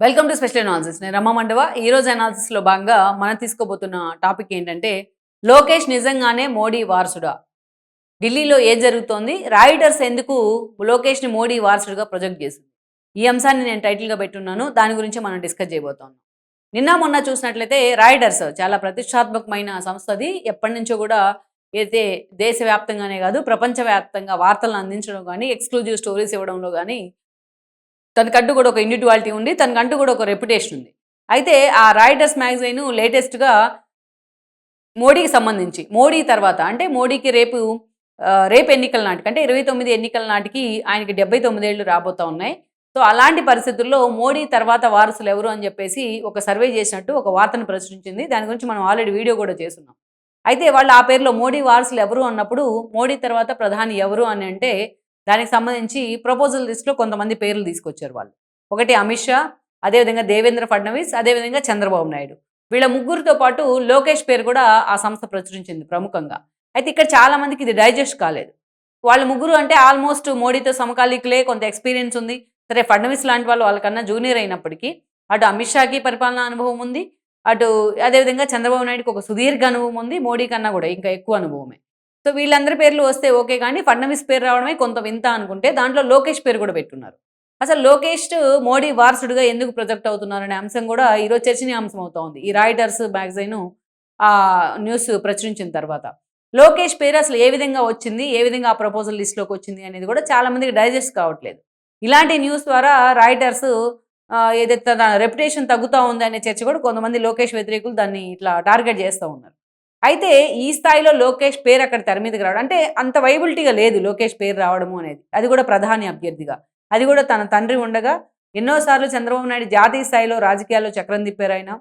Welcome to special analysis. నేను రమ మండవ. ఈ రోజు అనాలిసిస్లో భాగంగా మనం తీసుకోబోతున్న టాపిక్ ఏంటంటే, లోకేష్ నిజంగానే మోడీ వారసుడా? ఢిల్లీలో ఏం జరుగుతోంది? రాయిటర్స్ ఎందుకు లోకేష్ని మోడీ వారసుడిగా ప్రొజెక్ట్ చేసింది? ఈ అంశాన్ని నేను టైటిల్గా పెట్టున్నాను. దాని గురించి మనం డిస్కస్ చేయబోతున్నాం. నిన్న మొన్న చూసినట్లయితే రాయిటర్స్ చాలా ప్రతిష్టాత్మకమైన సంస్థ. అది ఎప్పటి నుంచో కూడా అయితే దేశవ్యాప్తంగానే కాదు, ప్రపంచవ్యాప్తంగా వార్తలను అందించడం కానీ, ఎక్స్క్లూజివ్ స్టోరీస్ ఇవ్వడంలో కానీ తనకంటూ కూడా ఒక ఇండివిజువాలిటీ ఉంది. తనకంటూ కూడా ఒక రెప్యుటేషన్ ఉంది. అయితే ఆ రాయిటర్స్ మ్యాగజైన్ లేటెస్ట్‌గా మోడీకి సంబంధించి, మోడీ తర్వాత అంటే మోడీకి రేపు ఎన్నికల నాటికి అంటే 29 ఎన్నికల నాటికి ఆయనకి 79 ఏళ్ళు రాబోతా ఉన్నాయి. సో, అలాంటి పరిస్థితుల్లో మోడీ తర్వాత వారసులు ఎవరు అని చెప్పేసి ఒక సర్వే చేసినట్టు ఒక వార్తను ప్రచురించింది. దాని గురించి మనం ఆల్రెడీ వీడియో కూడా చేసున్నాం. అయితే వాళ్ళు ఆ పేరులో మోడీ వారసులు ఎవరు అన్నప్పుడు, మోడీ తర్వాత ప్రధాని ఎవరు అని అంటే దానికి సంబంధించి ప్రపోజల్ లిస్ట్‌లో కొంతమంది పేర్లు తీసుకొచ్చారు వాళ్ళు. ఒకటి అమిత్ షా, అదేవిధంగా దేవేంద్ర ఫడ్నవీస్, అదేవిధంగా చంద్రబాబు నాయుడు. వీళ్ళ ముగ్గురితో పాటు లోకేష్ పేరు కూడా ఆ సంస్థ ప్రచురించింది ప్రముఖంగా. అయితే ఇక్కడ చాలా మందికి ఇది డైజెస్ట్ కాలేదు. వాళ్ళు ముగ్గురు అంటే ఆల్మోస్ట్ మోడీతో సమకాలీకులే, కొంత ఎక్స్‌పీరియన్స్ ఉంది. సరే, ఫడ్నవీస్ లాంటి వాళ్ళు వాళ్ళకన్నా జూనియర్ అయినప్పటికీ, అటు అమిత్ షాకి పరిపాలనా అనుభవం ఉంది. అటు అదేవిధంగా చంద్రబాబు నాయుడుకి ఒక సుదీర్ఘ అనుభవం ఉంది. మోడీ కన్నా కూడా ఇంకా ఎక్కువ అనుభవమే. సో, వీళ్ళందరి పేర్లు వస్తే ఓకే గానీ, ఫడ్నవీస్ పేరు రావడమే కొంత వింత అనుకుంటే, దాంట్లో లోకేష్ పేరు కూడా పెట్టున్నారు. అసలు లోకేష్ మోడీ వారసుడిగా ఎందుకు ప్రొజెక్ట్ అవుతున్నారనే అంశం కూడా ఈరోజు చర్చనీయాంశం అవుతా ఉంది. ఈ రాయిటర్స్ మ్యాగజైన్ న్యూస్ ప్రచురించిన తర్వాత. లోకేష్ పేరు అసలు ఏ విధంగా వచ్చింది? ఏ విధంగా ఆ ప్రపోజల్ లిస్ట్‌లోకి వచ్చింది అనేది కూడా చాలా మందికి డైజెస్ట్ కావట్లేదు. ఇలాంటి న్యూస్ ద్వారా రాయిటర్స్ ఏదైతే తన రెప్యుటేషన్ తగ్గుతా ఉంది అనే చర్చ కూడా కొంతమంది లోకేష్ వ్యతిరేకులు దాన్ని ఇట్లా టార్గెట్ చేస్తా ఉన్నారు. అయితే ఈ స్థాయిలో లోకేష్ పేరు అక్కడ తెర మీదకి రావడం అంటే అంత వైబిలిటీగా లేదు లోకేష్ పేరు రావడము అనేది. అది కూడా ప్రధాని అభ్యర్థిగా. అది కూడా తన తండ్రి ఉండగా ఎన్నోసార్లు చంద్రబాబు నాయుడు జాతీయ స్థాయిలో రాజకీయాల్లో చక్రం తిప్పారాయన.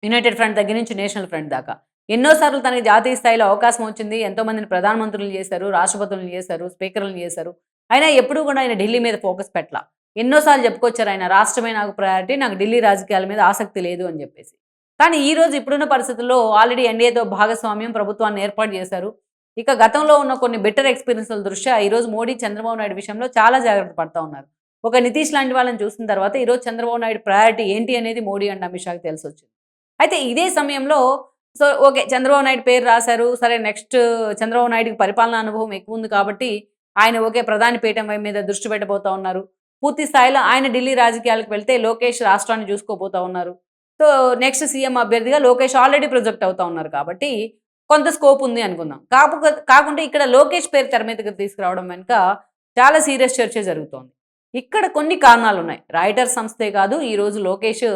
యునైటెడ్ ఫ్రంట్ దగ్గర నుంచి నేషనల్ ఫ్రంట్ దాకా. ఎన్నోసార్లు తనకి జాతీయ స్థాయిలో అవకాశం వచ్చింది. ఎంతోమందిని ప్రధానమంత్రులను చేశారు, రాష్ట్రపతులను చేశారు, స్పీకర్లను చేశారు. అయినా ఎప్పుడూ కూడా ఆయన ఢిల్లీ మీద ఫోకస్ పెట్టల. ఎన్నోసార్లు చెప్పుకొచ్చారు ఆయన, రాష్ట్రమే నాకు ప్రయారిటీ, నాకు ఢిల్లీ రాజకీయాల మీద ఆసక్తి లేదు అని చెప్పేసి. కానీ ఈరోజు ఇప్పుడున్న పరిస్థితుల్లో ఆల్రెడీ ఎన్డీఏతో భాగస్వామ్యం ప్రభుత్వాన్ని ఏర్పాటు చేశారు. ఇక గతంలో ఉన్న కొన్ని బెటర్ ఎక్స్‌పీరియన్స్‌ల దృష్ట్యా ఈరోజు మోడీ, చంద్రబాబు నాయుడు విషయంలో చాలా జాగ్రత్త పడతా ఉన్నారు. ఒక నితీష్ లాంటి వాళ్ళని చూసిన తర్వాత ఈరోజు చంద్రబాబు నాయుడు ప్రయారిటీ ఏంటి అనేది మోడీ అండ్ అమిత్ షాకి తెలిసొచ్చింది. అయితే ఇదే సమయంలో ఓకే, చంద్రబాబు నాయుడు పేరు రాశారు. సరే, నెక్స్ట్ చంద్రబాబు నాయుడుకి పరిపాలనా అనుభవం ఎక్కువ ఉంది కాబట్టి ఆయన ఓకే ప్రధాని పీఠం మీద దృష్టి పెట్టబోతా ఉన్నారు. పూర్తి స్థాయిలో ఆయన ఢిల్లీ రాజకీయాలకు వెళ్తే లోకేష్ రాష్ట్రాన్ని చూసుకోబోతా ఉన్నారు. సో, నెక్స్ట్ సీఎం అభ్యర్థిగా లోకేష్ ఆల్రెడీ ప్రొజెక్ట్ అవుతా ఉన్నారు కాబట్టి కొంత స్కోప్ ఉంది అనుకుందాం. కాకుంటే ఇక్కడ లోకేష్ పేరు తెర మీదకి తీసుకురావడం వెనుక చాలా సీరియస్ చర్చ జరుగుతోంది. ఇక్కడ కొన్ని కారణాలున్నాయి. రాయిటర్స్ సంస్థే కాదు, ఈరోజు లోకేష్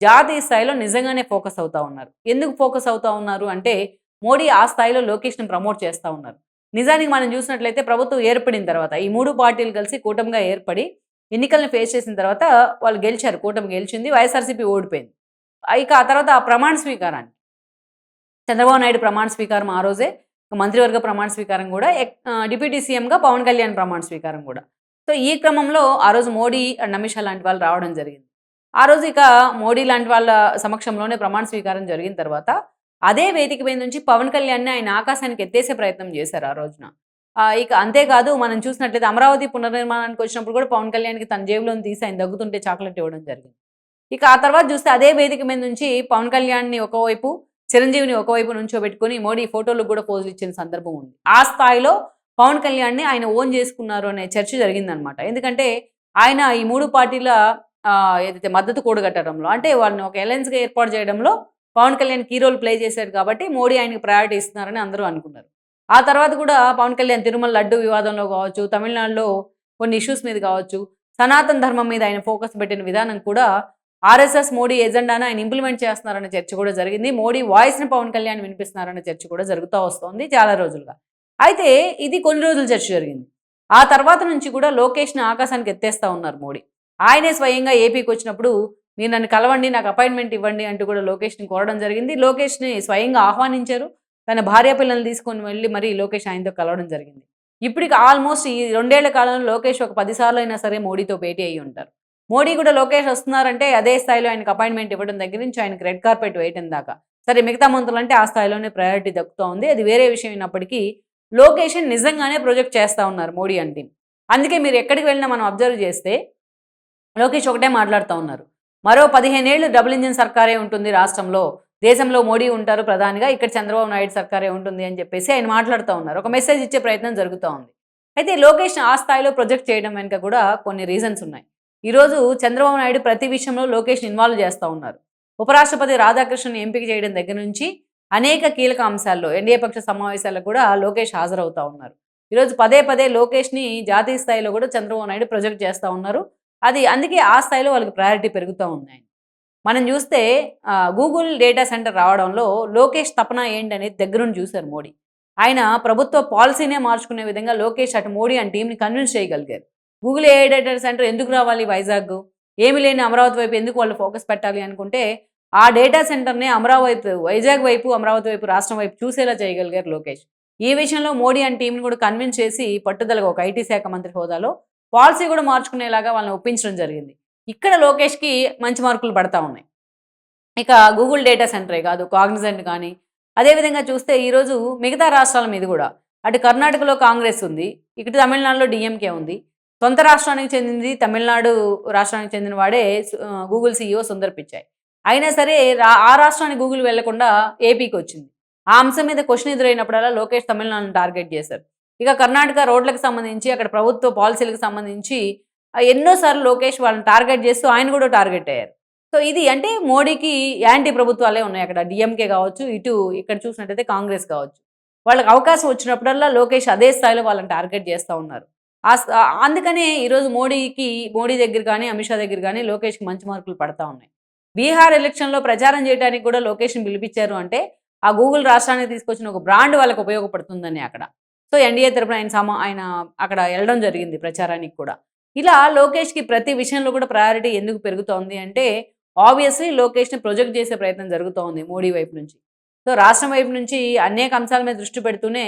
జాతీయ స్థాయిలో నిజంగానే ఫోకస్ అవుతా ఉన్నారు. ఎందుకు ఫోకస్ అవుతా ఉన్నారు అంటే, మోడీ ఆ స్థాయిలో లోకేష్‌ని ప్రమోట్ చేస్తా ఉన్నారు. నిజానికి మనం చూసినట్లయితే ప్రభుత్వం ఏర్పడిన తర్వాత ఈ 3 పార్టీలు కలిసి కూటమిగా ఏర్పడి ఎన్నికలను ఫేస్ చేసిన తర్వాత వాళ్ళు గెలిచారు. కూటమి గెలిచింది. వైఎస్ఆర్‌సీపీ ఓడిపోయింది. ఇక ఆ తర్వాత ఆ ప్రమాణ స్వీకారాన్ని చంద్రబాబు నాయుడు ప్రమాణ స్వీకారం ఆ రోజే, మంత్రివర్గ ప్రమాణ స్వీకారం కూడా, డిప్యూటీ సీఎంగా పవన్ కళ్యాణ్ ప్రమాణ స్వీకారం కూడా. సో, ఈ క్రమంలో ఆ రోజు మోడీ అండ్ అమిత్ షా లాంటి వాళ్ళు రావడం జరిగింది. ఆ రోజు ఇక మోడీ లాంటి వాళ్ళ సమక్షంలోనే ప్రమాణ స్వీకారం జరిగిన తర్వాత అదే వేదిక మీద నుంచి పవన్ కళ్యాణ్‌ని ఆయన ఆకాశానికి ఎత్తేసే ప్రయత్నం చేశారు ఆ రోజున. ఇక అంతేకాదు, మనం చూసినట్లయితే అమరావతి పునర్నిర్మాణానికి వచ్చినప్పుడు కూడా పవన్ కళ్యాణ్‌కి తన జేబులోని తీసి ఆయన దగ్గుతుంటే చాక్లెట్ ఇవ్వడం జరిగింది. ఇక ఆ తర్వాత చూస్తే అదే వేదిక మీద నుంచి పవన్ కళ్యాణ్‌ని ఒకవైపు, చిరంజీవిని ఒకవైపు నుంచోబెట్టుకొని మోడీ ఫోటోలకు కూడా పోజులు ఇచ్చిన సందర్భం ఉంది. ఆ స్థాయిలో పవన్ కళ్యాణ్‌ని ఆయన ఓన్ చేసుకున్నారు అనే చర్చ జరిగిందనమాట. ఎందుకంటే ఆయన ఈ 3 పార్టీల ఏదైతే మద్దతు కూడగట్టడంలో, అంటే వాళ్ళని ఒక అలయన్స్‌గా ఏర్పాటు చేయడంలో Pawan Kalyan key role play చేశారు కాబట్టి మోడీ ఆయనకి ప్రయారిటీ ఇస్తున్నారని అందరూ అనుకున్నారు. ఆ తర్వాత కూడా పవన్ కళ్యాణ్ తిరుమల లడ్డు వివాదంలో కావచ్చు, తమిళనాడులో కొన్ని ఇష్యూస్ మీద కావచ్చు, సనాతన ధర్మం మీద ఆయన ఫోకస్ పెట్టిన విధానం కూడా ఆర్ఎస్ఎస్ మోడీ ఎజెండాను ఆయన ఇంప్లిమెంట్ చేస్తున్నారనే చర్చ కూడా జరిగింది. మోడీ వాయిస్‌ని పవన్ కళ్యాణ్ వినిపిస్తున్నారనే చర్చ కూడా జరుగుతా వస్తోంది చాలా రోజులుగా. అయితే ఇది కొన్ని రోజులు చర్చ జరిగింది. ఆ తర్వాత నుంచి కూడా లోకేష్‌ని ఆకాశానికి ఎత్తేస్తా ఉన్నారు మోడీ. ఆయనే స్వయంగా ఏపీకి వచ్చినప్పుడు మీరు నన్ను కలవండి, నాకు అపాయింట్మెంట్ ఇవ్వండి అంటూ కూడా లోకేష్‌ని కోరడం జరిగింది. లోకేష్‌ని స్వయంగా ఆహ్వానించారు. తన భార్య పిల్లల్ని తీసుకొని వెళ్లి మరి లోకేష్ ఆయనతో కలవడం జరిగింది. ఇప్పటికి ఆల్మోస్ట్ ఈ 2 ఏళ్ల కాలంలో లోకేష్ ఒక 10 సార్లు అయినా సరే మోడీతో భేటీ అయ్యి ఉంటారు. మోడీ కూడా లోకేష్ వస్తున్నారంటే అదే స్థాయిలో ఆయనకు అపాయింట్మెంట్ ఇవ్వడం దగ్గర నుంచి ఆయనకు రెడ్ కార్పెట్ వేయటం దాకా. సరే, మిగతా మంత్రులంటే ఆ స్థాయిలోనే ప్రయారిటీ దక్కుతా ఉంది. అది వేరే విషయం అయినప్పటికీ లోకేష్‌ని నిజంగానే ప్రొజెక్ట్ చేస్తా ఉన్నారు మోడీ అండ్ టీమ్. అందుకే మీరు ఎక్కడికి వెళ్ళినా మనం అబ్జర్వ్ చేస్తే లోకేష్ ఒకటే మాట్లాడుతా ఉన్నారు. మరో 15 ఏళ్లు డబుల్ ఇంజిన్ సర్కారే ఉంటుంది రాష్ట్రంలో, దేశంలో మోడీ ఉంటారు ప్రధానిగా, ఇక్కడ చంద్రబాబు నాయుడు సర్కారే ఉంటుంది అని చెప్పేసి ఆయన మాట్లాడుతూ ఉన్నారు. ఒక మెసేజ్ ఇచ్చే ప్రయత్నం జరుగుతూ ఉంది. అయితే లోకేష్‌ని ఆ స్థాయిలో ప్రొజెక్ట్ చేయడం వెనుక కూడా కొన్ని రీజన్స్ ఉన్నాయి. ఈరోజు చంద్రబాబు నాయుడు ప్రతి విషయంలో లోకేష్‌ని ఇన్వాల్వ్ చేస్తూ ఉన్నారు. ఉపరాష్ట్రపతి రాధాకృష్ణన్ ఎంపిక చేయడం దగ్గర నుంచి అనేక కీలక అంశాల్లో ఎన్డీఏ పక్ష సమావేశాలకు కూడా లోకేష్ హాజరవుతా ఉన్నారు. ఈరోజు పదే పదే లోకేష్‌ని జాతీయ స్థాయిలో కూడా చంద్రబాబు నాయుడు ప్రొజెక్ట్ చేస్తూ ఉన్నారు. అది అందుకే ఆ స్థాయిలో వాళ్ళకి ప్రయారిటీ పెరుగుతూ ఉన్నాయి. మనం చూస్తే గూగుల్ డేటా సెంటర్ రావడంలో లోకేష్ తపన ఏంటనేది దగ్గరుండి చూశారు మోడీ. ఆయన ప్రభుత్వ పాలసీనే మార్చుకునే విధంగా లోకేష్ అటు మోడీ అండ్ టీమ్‌ని కన్విన్స్ చేయగలిగారు. గూగుల్ ఏఐ డేటా సెంటర్ ఎందుకు రావాలి వైజాగ్? ఏమీ లేని అమరావతి వైపు ఎందుకు వాళ్ళు ఫోకస్ పెట్టాలి అనుకుంటే, ఆ డేటా సెంటర్‌ని వైజాగ్ వైపు, అమరావతి వైపు, రాష్ట్రం వైపు చూసేలా చేయగలిగారు లోకేష్. ఈ విషయంలో మోడీ అండ్ టీమ్‌ని కూడా కన్విన్స్ చేసి పట్టుదలగా ఒక ఐటీ శాఖ మంత్రి హోదాలో పాలసీ కూడా మార్చుకునేలాగా వాళ్ళని ఒప్పించడం జరిగింది. ఇక్కడ లోకేష్‌కి మంచి మార్కులు పడతా ఉన్నాయి. ఇక గూగుల్ డేటా సెంటరే కాదు, కాగ్నిజెంట్ కానీ, అదేవిధంగా చూస్తే ఈరోజు మిగతా రాష్ట్రాల మీద కూడా, అటు కర్ణాటకలో కాంగ్రెస్ ఉంది, ఇటు తమిళనాడులో డీఎంకే ఉంది. సొంత రాష్ట్రానికి చెందింది తమిళనాడు రాష్ట్రానికి చెందిన వాడే గూగుల్ సీఈఓ సుందర్ పిచాయ్. అయినా సరే ఆ రాష్ట్రానికి గూగుల్ వెళ్లకుండా ఏపీకి వచ్చింది. ఆ అంశం మీద క్వశ్చన్ ఎదురైనప్పుడల్లా లోకేష్ తమిళనాడును టార్గెట్ చేశారు. ఇక కర్ణాటక రోడ్లకు సంబంధించి, అక్కడ ప్రభుత్వ పాలసీలకు సంబంధించి ఎన్నోసార్లు లోకేష్ వాళ్ళని టార్గెట్ చేస్తూ ఆయన కూడా టార్గెట్ అయ్యారు. సో ఇది అంటే మోడీకి యాంటీ ప్రభుత్వాలే ఉన్నాయి అక్కడ. డీఎంకే కావచ్చు, ఇటు ఇక్కడ చూసినట్టయితే కాంగ్రెస్ కావచ్చు. వాళ్ళకి అవకాశం వచ్చినప్పుడల్లా లోకేష్ అదే స్థాయిలో వాళ్ళని టార్గెట్ చేస్తూ ఉన్నారు. అందుకనే ఈరోజు మోడీ దగ్గర కానీ, అమిత్ షా దగ్గర కానీ లోకేష్‌కి మంచి మార్కులు పడతా ఉన్నాయి. బీహార్ ఎలక్షన్‌లో ప్రచారం చేయడానికి కూడా లోకేష్‌ని పిలిపించారు అంటే, ఆ గూగుల్ రాష్ట్రానికి తీసుకొచ్చిన ఒక బ్రాండ్ వాళ్ళకి ఉపయోగపడుతుందని అక్కడ. సో ఎన్డీఏ తరపున ఆయన అక్కడ వెళ్ళడం జరిగింది ప్రచారానికి కూడా. ఇలా లోకేష్‌కి ప్రతి విషయంలో కూడా ప్రయారిటీ ఎందుకు పెరుగుతోంది అంటే, ఆబ్వియస్లీ లోకేష్‌ని ప్రొజెక్ట్ చేసే ప్రయత్నం జరుగుతోంది మోడీ వైపు నుంచి. సో రాష్ట్రం వైపు నుంచి అనేక అంశాల మీద దృష్టి పెడుతూనే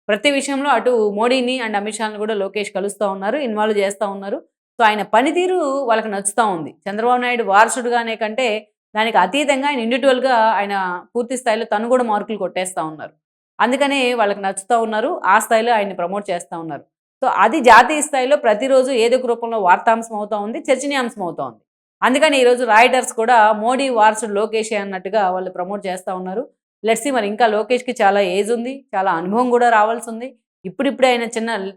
ప్రతి విషయంలో అటు మోడీని అండ్ అమిత్ షాని కూడా లోకేష్ కలుస్తూ ఉన్నారు, ఇన్వాల్వ్ చేస్తూ ఉన్నారు. సో ఆయన పనితీరు వాళ్ళకి నచ్చుతూ ఉంది. చంద్రబాబు నాయుడు వారసుడుగానే కంటే దానికి అతీతంగా ఆయన ఇండివిజువల్‌గా ఆయన పూర్తి స్థాయిలో తను కూడా మార్కులు కొట్టేస్తూ ఉన్నారు. అందుకనే వాళ్ళకి నచ్చుతూ ఉన్నారు. ఆ స్థాయిలో ఆయన్ని ప్రమోట్ చేస్తూ ఉన్నారు. సో అది జాతీయ స్థాయిలో ప్రతిరోజు ఏదో ఒక రూపంలో వార్తాంశం అవుతూ ఉంది, చర్చనీయాంశం అవుతూ ఉంది. అందుకని ఈరోజు రాయిటర్స్ కూడా మోడీ వారసుడు లోకేషే అన్నట్టుగా వాళ్ళు ప్రమోట్ చేస్తూ ఉన్నారు. లెట్స్ సీ మరి ఇంకా లోకేష్‌కి చాలా ఏజ్ ఉంది, చాలా అనుభవం కూడా రావాల్సి ఉంది. ఇప్పుడిప్పుడే ఆయన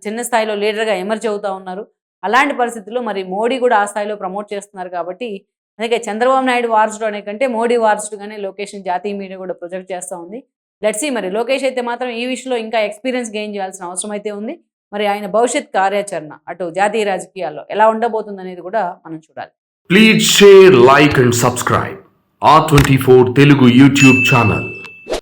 చిన్న స్థాయిలో లీడర్‌గా ఎమర్జ్ అవుతా ఉన్నారు. అలాంటి పరిస్థితుల్లో మరి మోడీ కూడా ఆ స్థాయిలో ప్రమోట్ చేస్తున్నారు కాబట్టి, అందుకే చంద్రబాబు నాయుడు వారసుడు అనే కంటే మోడీ వారసుడుగానే లోకేష్‌ని జాతీయ మీడియా కూడా ప్రొజెక్ట్ చేస్తూ ఉంది. లెట్స్ సీ మరి లోకేష్ అయితే మాత్రం ఈ విషయంలో ఇంకా ఎక్స్‌పీరియన్స్ గెయిన్ చేయాల్సిన అవసరం అయితే ఉంది. మరి ఆయన భవిష్యత్ కార్యాచరణ అటు జాతీయ రాజకీయాల్లో ఎలా ఉండబోతుందనేది కూడా మనం చూడాలి. Please share, like and subscribe R24 Telugu YouTube channel.